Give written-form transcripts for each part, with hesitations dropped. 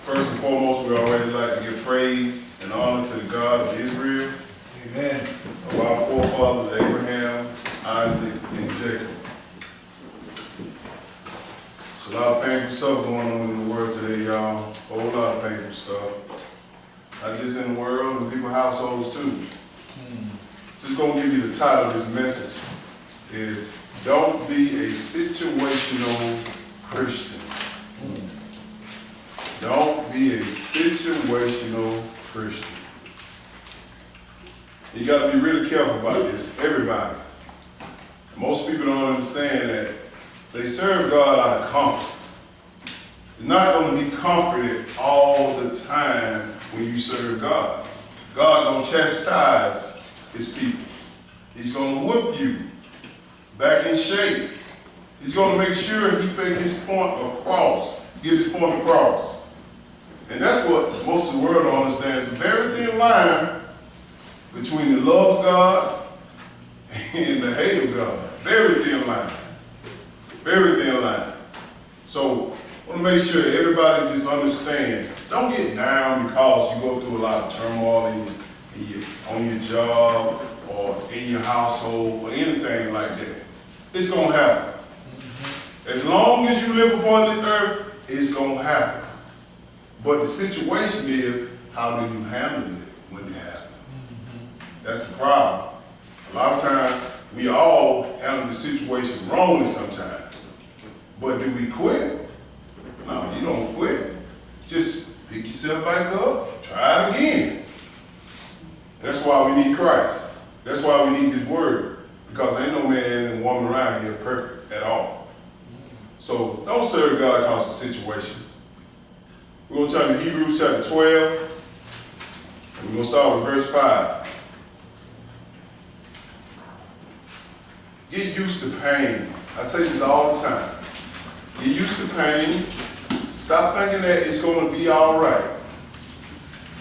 First and foremost, we already like to give praise and honor to the God of Israel, Amen. of our forefathers Abraham, Isaac, and Jacob. There's a lot of painful stuff going on in the world today, y'all. A whole lot of painful stuff. Not just in the world, in people's households too. Just gonna give you the title of this message is Don't Be a Situational Christian. Don't be a situational Christian. You got to be really careful about this, everybody. Most people don't understand that they serve God out of comfort. You're not going to be comforted all the time when you serve God. God going to chastise his people. He's going to whoop you back in shape. He's going to make sure he make his point across, get his point across. And that's what most of the world don't understand. It's a very thin line between the love of God and the hate of God. Very thin line. Very thin line. So I want to make sure everybody just understand. Don't get down because you go through a lot of turmoil on your job or in your household or anything like that. It's going to happen. As long as you live upon this earth, it's going to happen. But the situation is, how do you handle it when it happens? That's the problem. A lot of times, we all handle the situation wrongly sometimes. But do we quit? No, you don't quit. Just pick yourself back up, try it again. That's why we need Christ. That's why we need this word. Because ain't no man and woman around here perfect at all. So don't serve God because of the situation. We're going to turn to Hebrews chapter 12, and we're going to start with verse 5. Get used to pain. I say this all the time. Get used to pain. Stop thinking that it's going to be all right.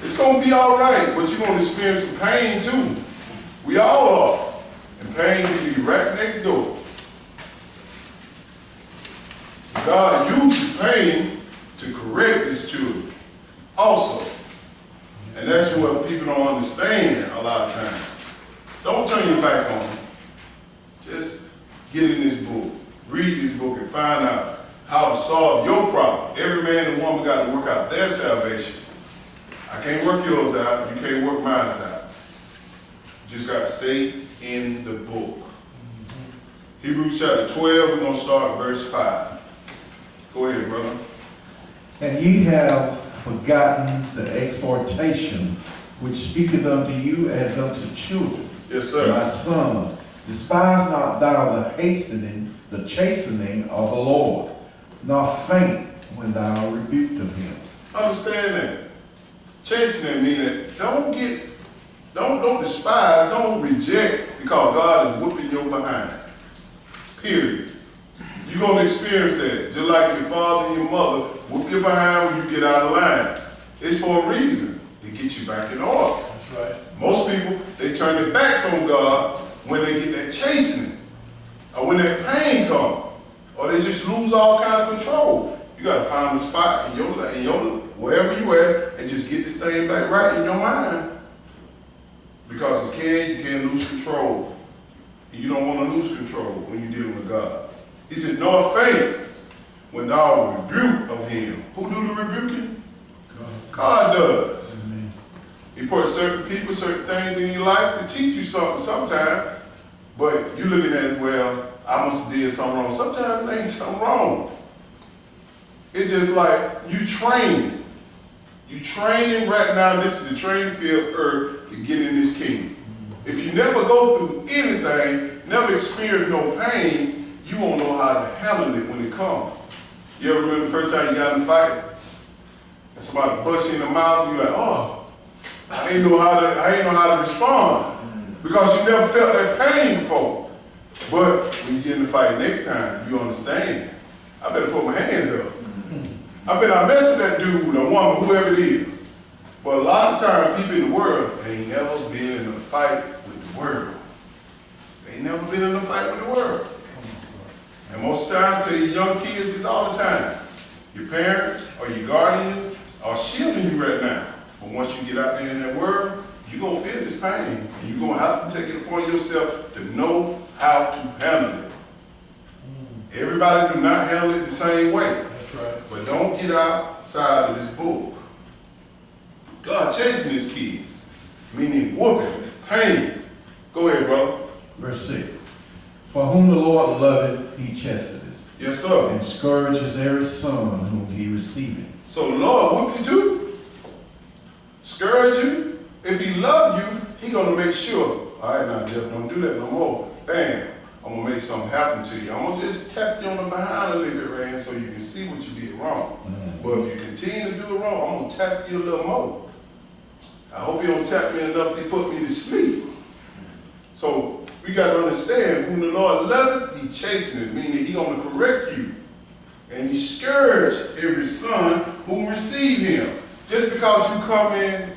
It's going to be all right, but you're going to experience some pain too. We all are. And pain can be right next door. God uses pain to correct his children also. And that's what people don't understand a lot of times. Don't turn your back on them. Just get in this book. Read this book and find out how to solve your problem. Every man and woman got to work out their salvation. I can't work yours out. You can't work mine out. You just got to stay in the book. Hebrews chapter 12, we're going to start at verse 5. Go ahead, brother. And ye have forgotten the exhortation which speaketh unto you as unto children. Yes, sir. My son, despise not thou the chastening of the Lord, nor faint when thou art rebuked of him. Understand that. Chastening means that don't despise, don't reject because God is whooping your behind. Period. You're going to experience that. Just like your father and your mother whoop you behind when you get out of line. It's for a reason. To get you back in order. That's right. Most people, they turn their backs on God when they get that chastening. Or when that pain comes. Or they just lose all kind of control. You got to find a spot in your wherever you at and just get this thing back right in your mind. Because you can lose control. And you don't want to lose control when you're dealing with God. He said, nor faint when thou art rebuked of him. Who do the rebuking? God does. Amen. He put certain people, certain things in your life to teach you something sometime. But you looking at it, well, I must have did something wrong. Sometimes it ain't something wrong. It's just like you training. You training right now. This is the training field of earth to get in this kingdom. If you never go through anything, never experience no pain, you won't know how to handle it when it comes. You ever remember the first time you got in a fight? And somebody bust you in the mouth, and you're like, oh, I ain't know how to respond. Because you never felt that pain before. But when you get in the fight next time, you understand. I better put my hands up. I bet I messed with that dude, or woman, whoever it is. But a lot of times, people in the world, they ain't never been in a fight with the world. They ain't never been in a fight with the world. And most of the time, I tell you young kids this all the time. Your parents or your guardians are shielding you right now. But once you get out there in that world, you're going to feel this pain. And you're going to have to take it upon yourself to know how to handle it. Everybody do not handle it the same way. That's right. But don't get outside of this book. God chasing his kids, meaning whooping, pain. Go ahead, brother. Verse 6. For whom the Lord loveth, he chasteneth, Yes, sir. and scourges every son whom he receiveth. So the Lord whoop you too, scourge you. If he love you, he gonna make sure, all right, now Jeff, don't do that no more. Bam, I'm gonna make something happen to you. I'm gonna just tap you on the behind a little bit, Rand, so you can see what you did wrong. But if you continue to do it wrong, I'm gonna tap you a little more. I hope you don't tap me enough to put me to sleep. So we got to understand, whom the Lord loveth, he chasteneth, meaning he gonna correct you. And he scourged every son who receive him. Just because you come in,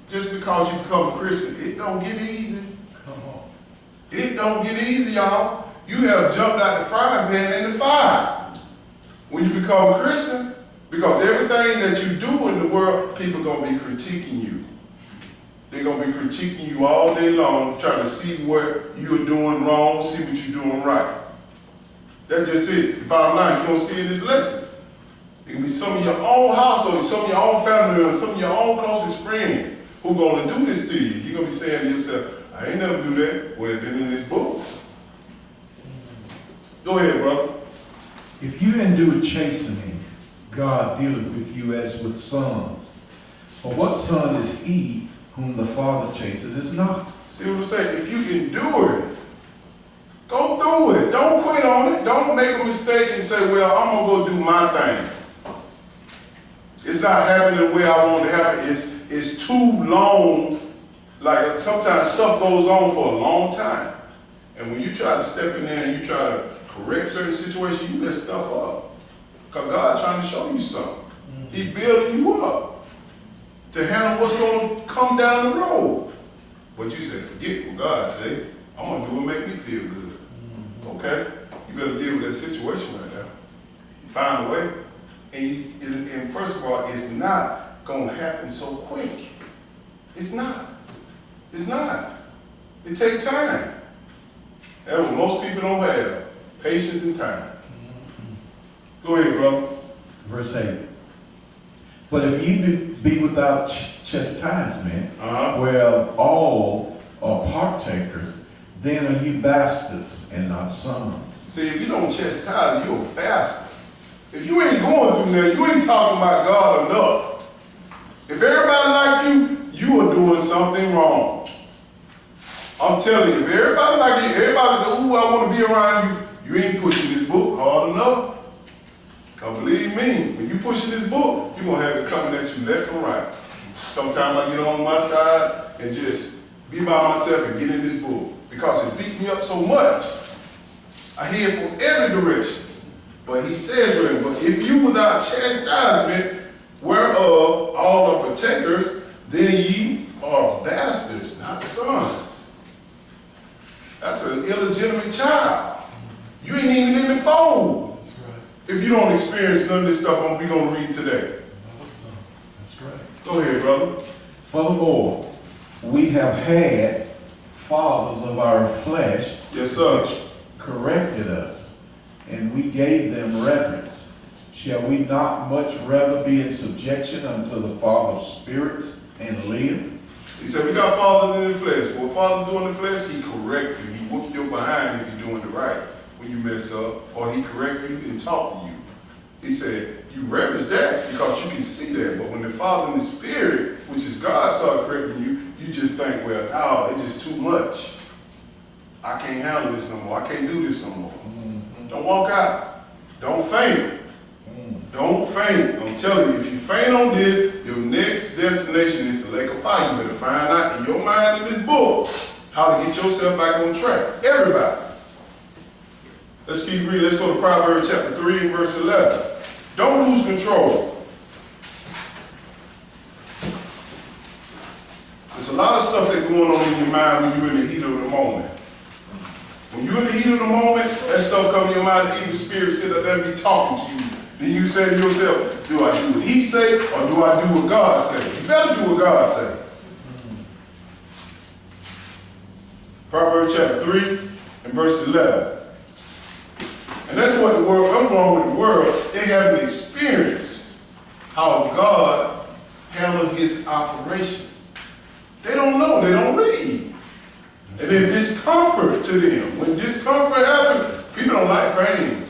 just because you become a Christian, it don't get easy. Come on. It don't get easy, y'all. You have jumped out the frying pan in the fire when you become a Christian, because everything that you do in the world, people gonna be critiquing you. They're gonna be critiquing you all day long, trying to see what you're doing wrong, see what you're doing right. That's just it. The bottom line, you're gonna see in this lesson. It can be some of your own household, some of your own family members, some of your own closest friends who gonna do this to you. You're gonna be saying to yourself, I ain't never do that. Well, it's been in this book. Go ahead, brother. If you endure chastening, God dealeth with you as with sons. For what son is he whom the Father chasteneth not? See what I'm saying? If you endure it, go through it. Don't quit on it. Don't make a mistake and say, well, I'm going to go do my thing. It's not happening the way I want it to happen. It's too long. Like sometimes stuff goes on for a long time. And when you try to step in there and you try to correct certain situations, you mess stuff up. Because God's trying to show you something. He building you up to handle what's going to come down the road. But you say, forget what God said. I'm going to do what make me feel good. Okay? You better deal with that situation right now. Find a way. And first of all, it's not going to happen so quick. It's not. It's not. It takes time. That's what most people don't have. Patience and time. Go ahead, brother. Verse 8. But if you be without chastisement, where all are partakers, then are you bastards and not sons. See, if you don't chastise, you're a bastard. If you ain't going through that, you ain't talking about God enough. If everybody like you, you are doing something wrong. I'm telling you, if everybody like you, everybody says, ooh, I want to be around you, you ain't pushing this book hard enough. Because believe me, when you pushing this book, you're going to have it coming at you left and right. Sometimes I get on my side and just be by myself and get in this book. Because it beat me up so much. I hear it from every direction. But he says, but if you without chastisement, whereof all are partakers, then ye are bastards, not sons. That's an illegitimate child. You ain't even in the fold. That's right. If you don't experience none of this stuff we're going to read today. That's right. Go ahead, brother. Furthermore, we have had fathers of our flesh, Yes, sir. which corrected us, and we gave them reverence. Shall we not much rather be in subjection unto the Father of spirits and live? He said, we got fathers in the flesh. What fathers do in the flesh, he correct you. He whoop your behind if you're doing it right when you mess up, or he correct you and talk to you. He said, you reverence that because you can see that. But when the Father in the Spirit, which is God, start correcting you, you just think, well, no, it's just too much. I can't handle this no more. I can't do this no more. Don't walk out. Don't faint. Don't faint. I'm telling you, if you faint on this, your next destination is the lake of fire. You better find out in your mind in this book how to get yourself back on track. Everybody. Let's keep reading. Let's go to Proverbs chapter 3 and verse 11. Don't lose control. There's a lot of stuff that's going on in your mind when you're in the heat of the moment. When you're in the heat of the moment, that stuff comes in your mind, the evil spirit sit up there and be talking to you Then you say to yourself, do I do what he say or do I do what God say? You better do what God say. Proverbs chapter 3 and verse 11. And that's what the world, I'm going with the world, they haven't experienced how God handled his operation. They don't know, they don't read. And then discomfort to them. When discomfort happens, people don't like pain.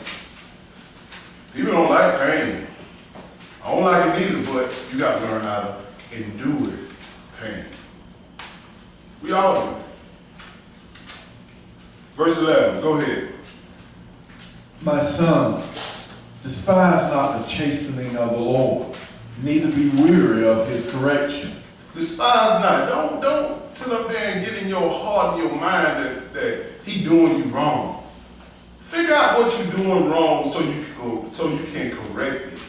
People don't like pain. I don't like it either, but you got to learn how to endure pain. We all do. Verse 11, go ahead. My son, despise not the chastening of the Lord, neither be weary of his correction. Despise not. Don't sit up there and get in your heart and your mind that he doing you wrong. Figure out what you're doing wrong so you can correct it.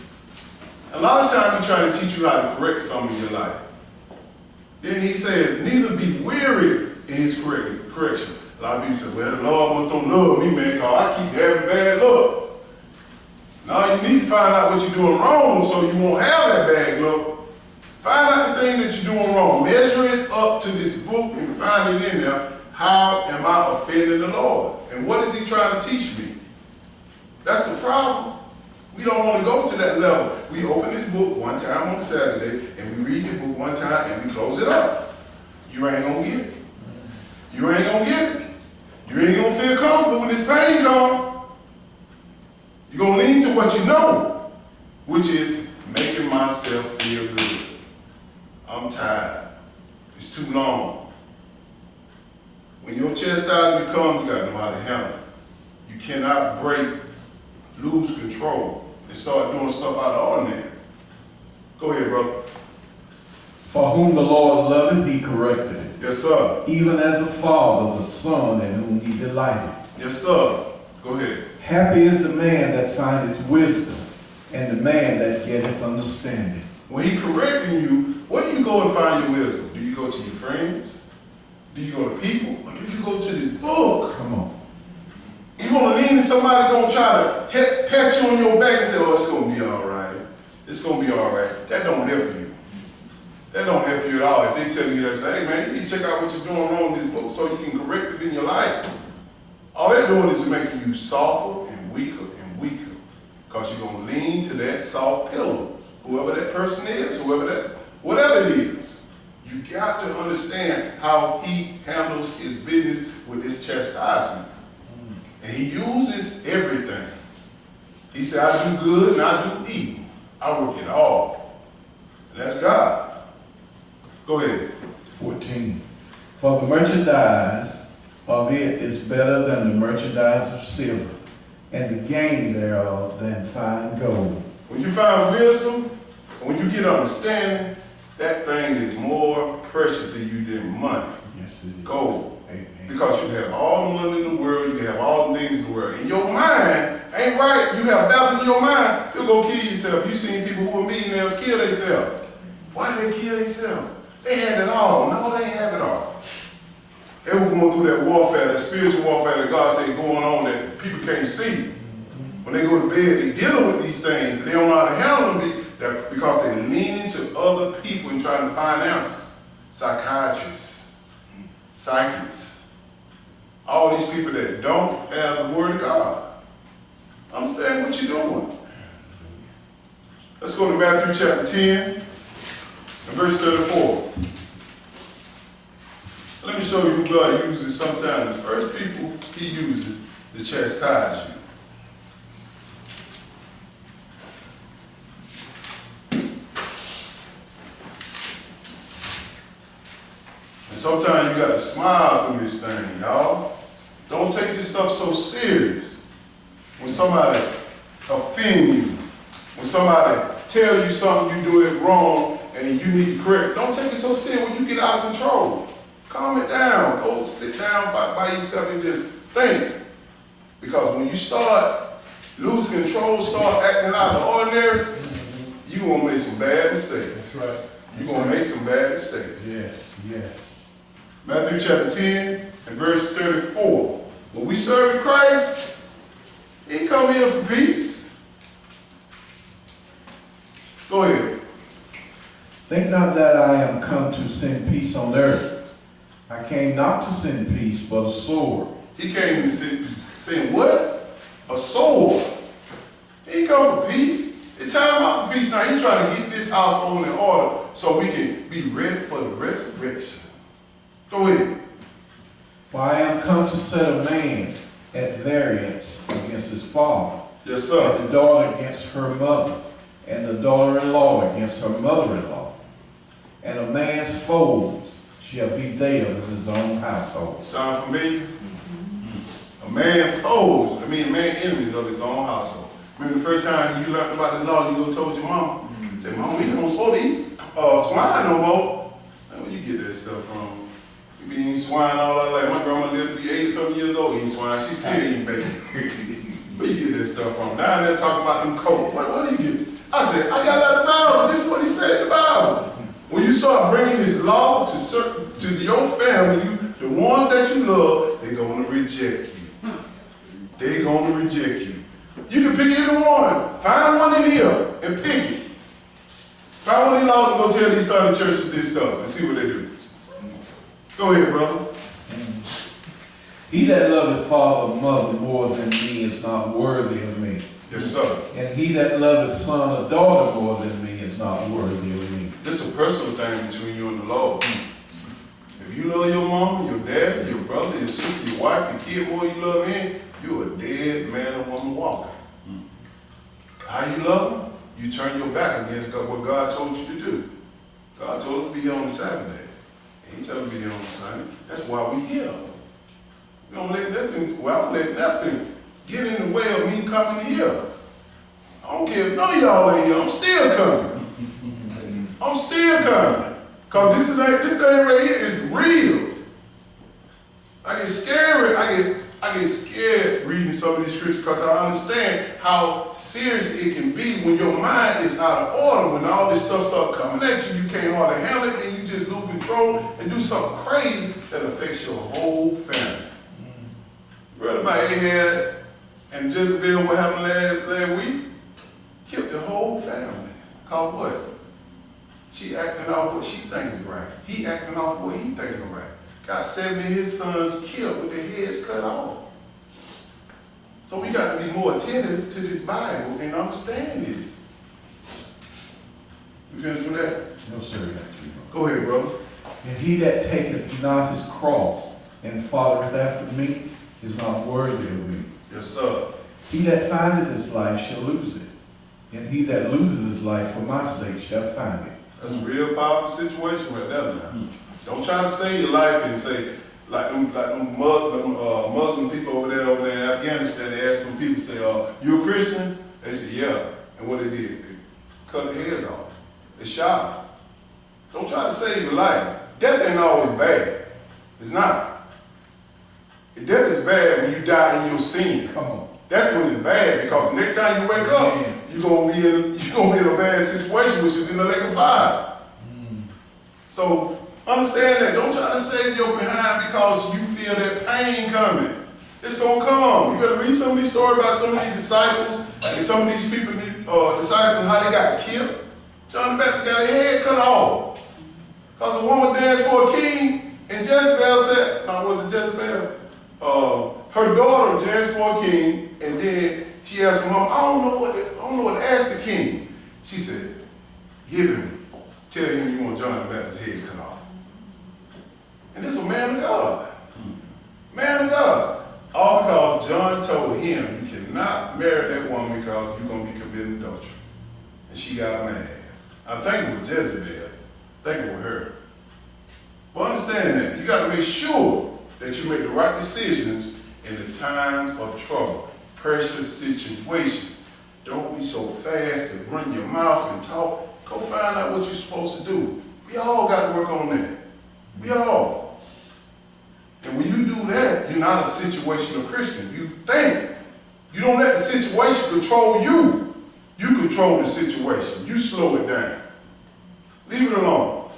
A lot of times he's trying to teach you how to correct something in your life. Then he says, neither be weary in his correction. A lot of people say, well, the Lord don't love me, man, because I keep having bad luck. Now you need to find out what you're doing wrong so you won't have that bad luck. Find out the thing that you're doing wrong. Measure it up to this book and find it in there. How am I offending the Lord? And what is he trying to teach me? That's the problem. We don't want to go to that level. We open this book one time on Saturday and we read the book one time and we close it up. You ain't going to get it. You ain't going to get it. You ain't going to feel comfortable when this pain comes. You're going to lean to what you know, which is making myself feel good. I'm tired. It's too long. When your chastisement comes, you got to know how to handle it. You cannot lose control, and start doing stuff out of the ordinary. Go ahead, brother. For whom the Lord loveth, he corrected it. Yes, sir. Even as a father the son in whom he delighted. Yes, sir. Go ahead. Happy is the man that findeth wisdom, and the man that getteth understanding. When he correcting you, where do you go and find your wisdom? Do you go to your friends? Do you go to people? Or do you go to this book? Come on. You want to lean to somebody going to try to pat you on your back and say, oh, it's going to be all right. It's going to be all right. That don't help you. That don't help you at all. If they tell you that, say, hey, man, you need to check out what you're doing wrong in this book so you can correct it in your life. All they're doing is making you softer and weaker because you're going to lean to that soft pillow. Whoever that person is, whatever it is, you got to understand how he handles his business with this chastisement. And he uses everything. He said, I do good and I do evil. I work it all. And that's God. Go ahead. 14. For the merchandise of it is better than the merchandise of silver, and the gain thereof than fine gold. When you find wisdom, when you get understanding, that thing is more precious to you than money. Yes, it is. Gold. Amen. Because you have all the money in the world, you have all the things in the world. And your mind ain't right. You have balance in your mind, you'll go kill yourself. You seen people who are millionaires kill themselves. Why did they kill themselves? They had it all. No, they ain't have it all. They were going through that warfare, that spiritual warfare that God said going on that people can't see. When they go to bed, they're dealing with these things. And they don't know how to handle them because they're leaning to other people and trying to find answers. Psychiatrists, psychics, all these people that don't have the Word of God. Understand what you're doing. Let's go to Matthew chapter 10 and verse 34. Let me show you who God uses sometimes. The first people he uses to chastise you. And sometimes you got to smile through this thing, y'all. Don't take this stuff so serious. When somebody offend you, when somebody tell you something you do it wrong and you need to correct, don't take it so serious when you get out of control. Calm it down. Go sit down by yourself and just think. Because when you start losing control, start acting out of the ordinary, you're going to make some bad mistakes. That's right. You're going to make some bad mistakes. Yes, yes. Matthew chapter 10 and verse 34. When we serve Christ, he come here for peace. Go ahead. Think not that I am come to send peace on earth. I came not to send peace, but a sword. He came to send what? A sword. He ain't come for peace. It's time out for peace. Now he's trying to get this household in order so we can be ready for the resurrection. Go ahead. For I am come to set a man at variance against his father, Yes, sir. and the daughter against her mother, and the daughter-in-law against her mother-in-law. And a man's foes shall be they of his own household. Sound familiar? A man foes, a man enemies of his own household. Remember the first time you learned about the law, you go told your mama, said, Mama, we don't supposed to eat swine no more. Now, where you get that stuff from? You be eating swine all that life. My grandma lived to be 80-something years old eating swine. She still eating bacon. Where you get that stuff from? Down there talking about them coats. What do you get? I said, I got out of the Bible. This is what he said in the Bible. When you start bringing his law to your family, the ones that you love, they're going to reject you. They're going to reject you. You can pick any one. Find one in here and pick it. Find one of these laws and go tell these Sunday churches this stuff and see what they do. Go ahead, brother. He that loveth father or mother more than me is not worthy of me. Yes, sir. And he that loveth son or daughter more than me is not worthy of me. This is a personal thing between you and the Lord. If you love your mama, your dad, your brother, your sister, your wife, your kid more you love him, you're a dead man or woman walking. How you love them? You turn your back against what God told you to do. God told us to be here on the Saturday. He ain't tell us to be here on the Sunday. That's why we here. We don't let nothing, well, I don't let nothing get in the way of me coming here. I don't care if none of y'all ain't here. I'm still coming. I'm still coming. Because this thing right here is real. I get scared. I get scared reading some of these scriptures because I understand how serious it can be when your mind is out of order, when all this stuff starts coming at you, you can't hardly handle it, and you just lose control and do something crazy that affects your whole family. You read about Ahab and Jezebel, what happened last week? Killed the whole family. Called what? She acting off what she thinks is right. He acting off what he thinks is right. Got 70 of his sons killed with their heads cut off. So we got to be more attentive to this Bible and understand this. You finished with that? No, sir. Go ahead, brother. And he that taketh not his cross and followeth after me is not worthy of me. Yes, sir. He that findeth his life shall lose it, and he that loses his life for my sake shall find it. That's a real powerful situation right there now. Don't try to save your life and say, like them Muslim people over there in Afghanistan, they ask them people, say, you a Christian? They say, yeah. And what they did, they cut their heads off. They shot them. Don't try to save your life. Death ain't always bad. It's not. Death is bad when you die in your sin. Come on. That's when it's bad, because the next time you wake up, you're gonna be in a bad situation, which is in the lake of fire. So understand that. Don't try to save your behind because you feel that pain coming. It's gonna come. You better read some of these stories about some of these disciples and some of these people, disciples, how they got killed. John the Baptist got a head cut off because a woman danced for a king, and Jezebel said, "No, was it Jezebel? Her daughter danced for a king, and then she asked her mom, I don't know what to ask the king." She said, tell him you want John the Baptist's head cut off. And this is a man of God. Man of God. All because John told him, you cannot marry that woman because you're going to be committing adultery. And she got mad. I think it was Jezebel. I think it was her. But understand that. You got to make sure that you make the right decisions in the time of trouble, precious situations. Don't be so fast to run your mouth and talk. Go find out what you're supposed to do. We all got to work on that. We all. And when you do that, you're not a situational Christian. You think. You don't let the situation control you. You control the situation. You slow it down. Leave it alone.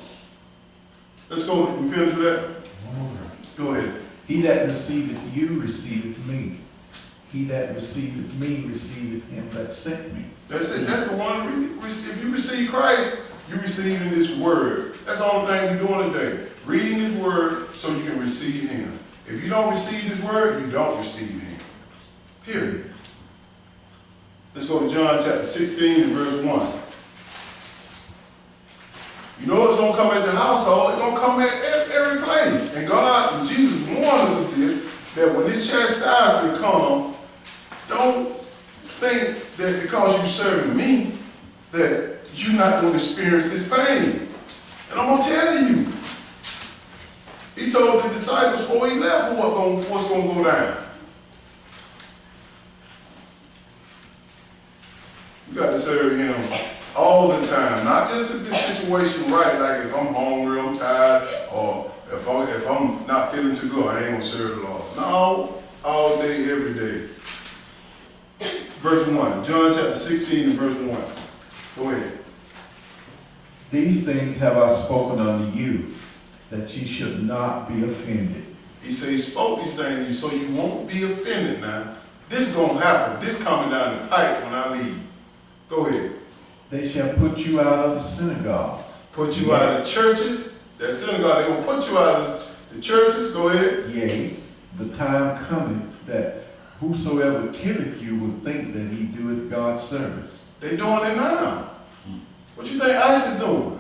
Let's go. You finished with that? Go ahead. He that receiveth you receiveth me. he that receiveth me receiveth him that sent me. That's it. That's the one. If you receive Christ, you receive in this word. That's the only thing you're doing today. Reading this word so you can receive him. If you don't receive this word, you don't receive him. Period. Let's go to John chapter 16 and verse 1. You know it's going to come at your household. It's going to come at every place. And God and Jesus warned us of this, that when this chastisement comes, don't think that because you're serving me, that you're not going to experience this pain. And I'm going to tell you. He told the disciples before he left what's going to go down. You got to serve him all the time. Not just if this situation right, like if I'm hungry, I'm tired, or if I'm not feeling too good, I ain't going to serve the Lord. No, all day, every day. Verse 1, John chapter 16 and verse 1. Go ahead. These things have I spoken unto you, that ye should not be offended. He said he spoke these things to you so you won't be offended now. This is going to happen. This coming down the pipe when I leave. Go ahead. They shall put you out of the synagogues. Put you out of the churches. That synagogue, they're going to put you out of the churches. Go ahead. Yea, the time cometh that whosoever killeth you will think that he doeth God's service. They're doing it now. What you think ISIS is doing?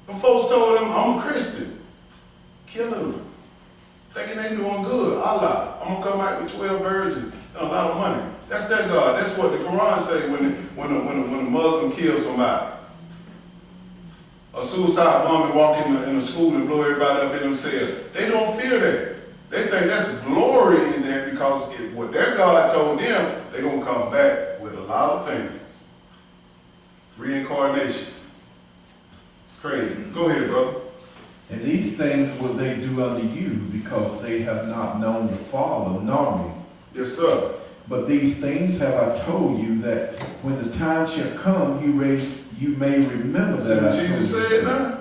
Them folks told them, I'm a Christian. Killing them. Thinking they doing good. Allah, I'm going to come out with 12 virgins and a lot of money. That's their God. That's what the Quran say when a Muslim kills somebody. A suicide bomber walk in a school and blow everybody up in themselves. They don't fear that. They think that's glory in that because what their God told them, they're going to come back with a lot of things. Reincarnation. It's crazy. Go ahead, brother. And these things will they do unto you, because they have not known the Father nor me. Yes, sir. But these things have I told you, that when the time shall come, you may remember See that what I told Jesus you. said now?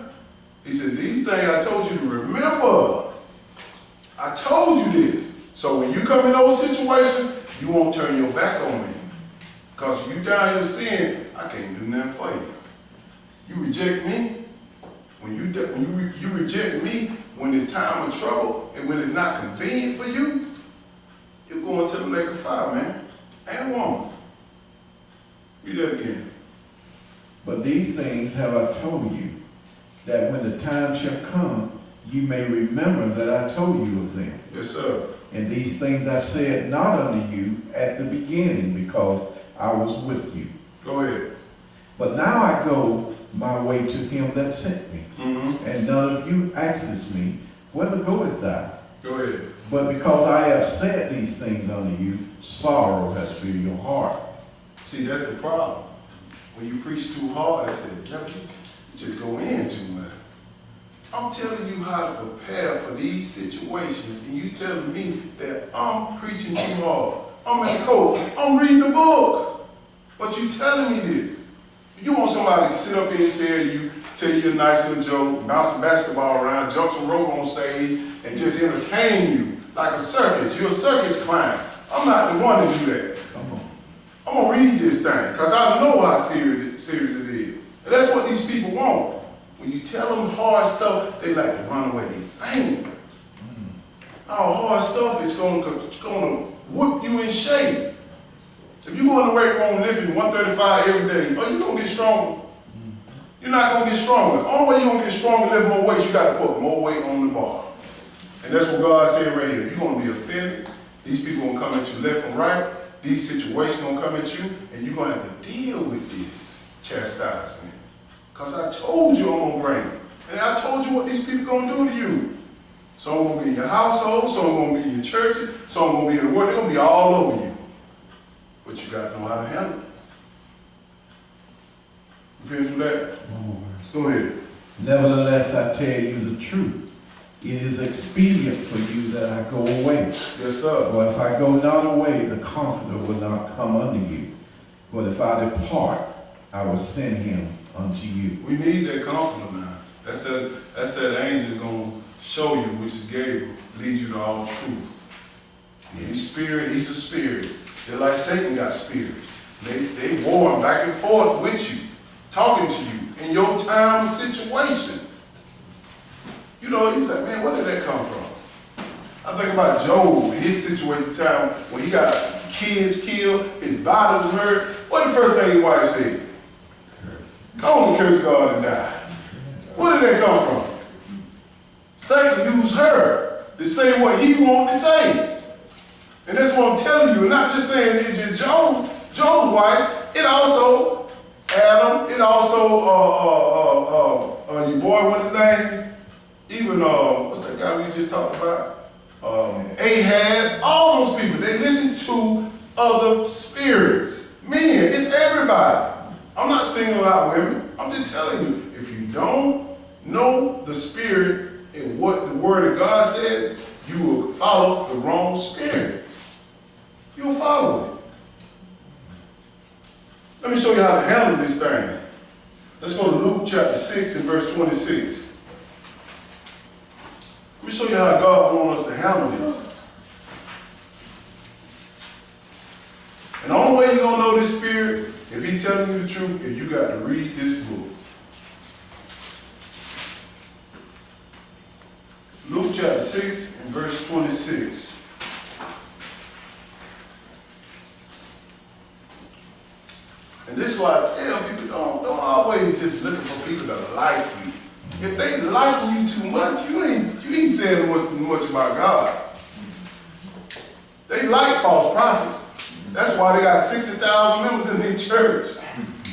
He said, these things I told you to remember. I told you this. So when you come in those situations, you won't turn your back on me. Because you die in your sin, I can't do nothing for you. You reject me. When you reject me, when it's time of trouble and when it's not convenient for you, you're going to the lake of fire, man. And woman. Read that again. But these things have I told you, that when the time shall come, you may remember that I told you of them. Yes, sir. And these things I said not unto you at the beginning, because I was with you. Go ahead. But now I go my way to him that sent me. Mm-hmm. And none of you asks me, whither goest thou? Go ahead. But because I have said these things unto you, sorrow has filled your heart. See, that's the problem. When you preach too hard, I said, you just go in too much. I'm telling you how to prepare for these situations, and you telling me that I'm preaching too hard. I'm at the coach. I'm reading the book. But you telling me this. You want somebody to sit up here and tell you a nice little joke, bounce a basketball around, jump some rope on stage, and just entertain you like a circus. You're a circus clown. I'm not the one to do that. Come on. I'm going to read this thing because I know how serious it is. And that's what these people want. When you tell them hard stuff, they like to run away. They faint. All hard stuff is going to whoop you in shape. If you go in the weight room lifting 135 every day, oh, you're going to get stronger. You're not going to get stronger. The only way you're going to get stronger, lift more weight, you got to put more weight on the bar. And that's what God said right here. You're going to be offended. These people going to come at you left and right. These situations going to come at you, and you're going to have to deal with this chastisement. Because I told you I'm going to bring it. And I told you what these people going to do to you. Some going to be in your household, some going to be in your churches, some going to be in the world. They're going to be all over you. But you got to know how to handle it. You finished with that? Go ahead. Nevertheless, I tell you the truth. It is expedient for you that I go away. Yes, sir. For if I go not away, the Comforter will not come unto you. But if I depart, I will send him unto you. We need that Comforter now. That's that angel going to show you, which is Gabriel, leads you to all truth. He's spirit, he's a spirit. They're like Satan got spirits. They warring back and forth with you, talking to you in your time of situation. You know, you say, man, where did that come from? I think about Job, his situation time when he got kids killed, his body was hurt. What the first thing his wife said? Curse. Go on, curse God and die. Where did that come from? Satan used her to say what he wanted to say. And that's what I'm telling you. And not just saying it's just Job's wife. It also Adam. It also your boy, what's his name? Even what's that guy we just talked about? Ahab. All those people. They listen to other spirits. Men. It's everybody. I'm not singling out women. I'm just telling you. If you don't know the spirit and what the word of God said, you will follow the wrong spirit. You'll follow it. Let me show you how to handle this thing. Let's go to Luke chapter 6 and verse 26. Let me show you how God wants us to handle this. And the only way you're going to know this spirit, if he's telling you the truth, is you got to read this book. Luke chapter 6 and verse 26. And this is why I tell people, don't always just looking for people that like you. If they like you too much, you ain't saying much about God. They like false prophets. That's why they got 60,000 members in their church.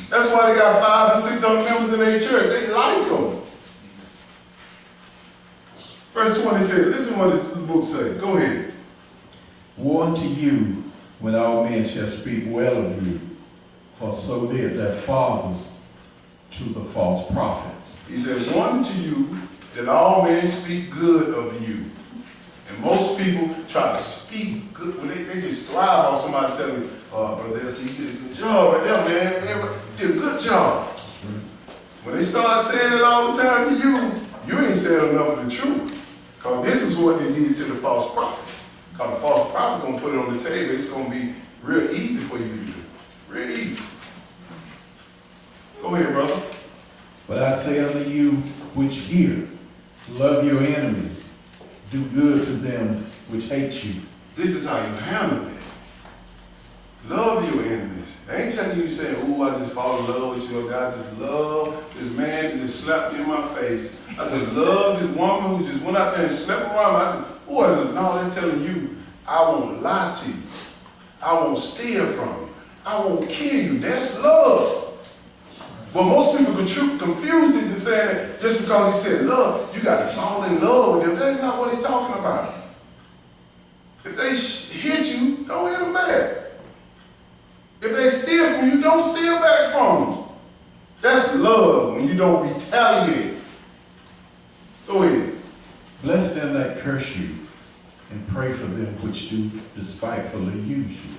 That's why they got 500 and 600 members in their church. They like them. Verse 20 says, listen what this book says. Go ahead. Woe unto you when all men shall speak well of you, for so did their fathers to the false prophets. He said, woe unto you that all men speak good of you. And most people try to speak good. When they just thrive on somebody telling me, brother, you did a good job right there, man. You did a good job. When they start saying it all the time to you, you ain't saying enough of the truth. Because this is what they did to the false prophet. Because the false prophet going to put it on the table. It's going to be real easy for you to do. Real easy. Go ahead, brother. But I say unto you which hear, love your enemies, do good to them which hate you. This is how you handle it. Love your enemies. They ain't telling you saying, ooh, I just fall in love with you. God, I just love this man who just slapped me in my face. I just love this woman who just went out there and slept around me. No, they're telling you, I won't lie to you. I won't steal from you. I won't kill you. That's love. But most people confused it to saying that just because he said love, you got to fall in love with them. That's not what he's talking about. If they hit you, don't hit them back. If they steal from you, don't steal back from them. That's love when you don't retaliate. Go ahead. Bless them that curse you, and pray for them which do despitefully use you.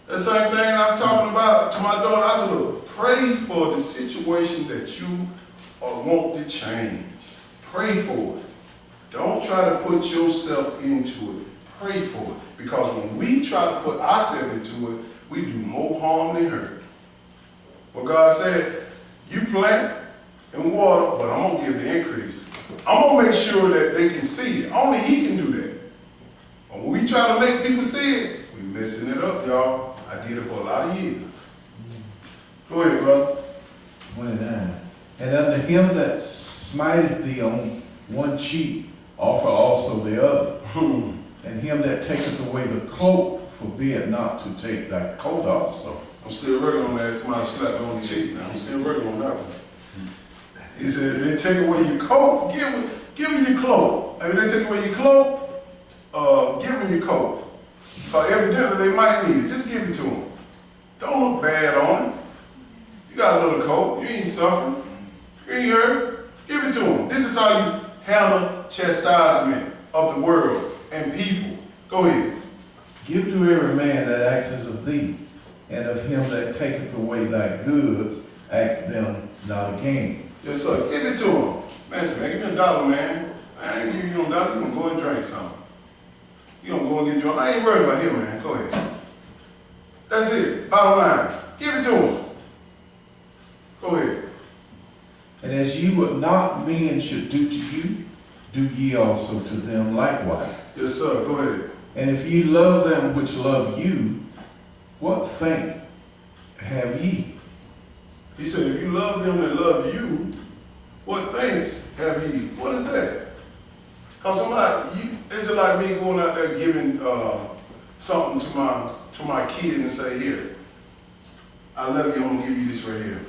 The same thing I'm talking about to my daughter. I said, look, pray for the situation that you want to change. Pray for it. Don't try to put yourself into it. Pray for it. Because when we try to put ourselves into it, we do more harm than hurt. Well, God said, you plant and water, but I'm going to give the increase. I'm going to make sure that they can see it. Only He can do that. But when we try to make people see it, we're messing it up, y'all. I did it for a lot of years. Go ahead, brother. 29. And unto him that smiteth thee on one cheek, offer also the other. And him that taketh away the cloak, forbid not to take thy coat also. I'm still working on that. Somebody slapped me on the cheek now. I'm still working on that one. He said, if they take away your coat, give them your cloak. And if they take away your cloak, give them your coat. Because evidently they might need it. Just give it to them. Don't look bad on it. You got a little coat. You ain't suffering. You ain't hurt. Give it to them. This is how you handle chastisement of the world and people. Go ahead. Give to every man that asketh of thee, and of him that taketh away thy goods, ask them not again. Yes, sir. Give it to him. Man, say, man, give me $1, man. I ain't give you no $1. You're going to go and drink something. You're going to go gonna get drunk. I ain't worried about him, man. Go ahead. That's it. Bottom line. Give it to him. Go ahead. And as you would not men should do to you, do ye also to them likewise. Yes, sir. Go ahead. And if ye love them which love you, what thank have ye? He said, if you love them that love you, what thanks have ye? What is that? Because it's just like me going out there giving something to my kid and say, here, I love you, I'm gonna give you this right here.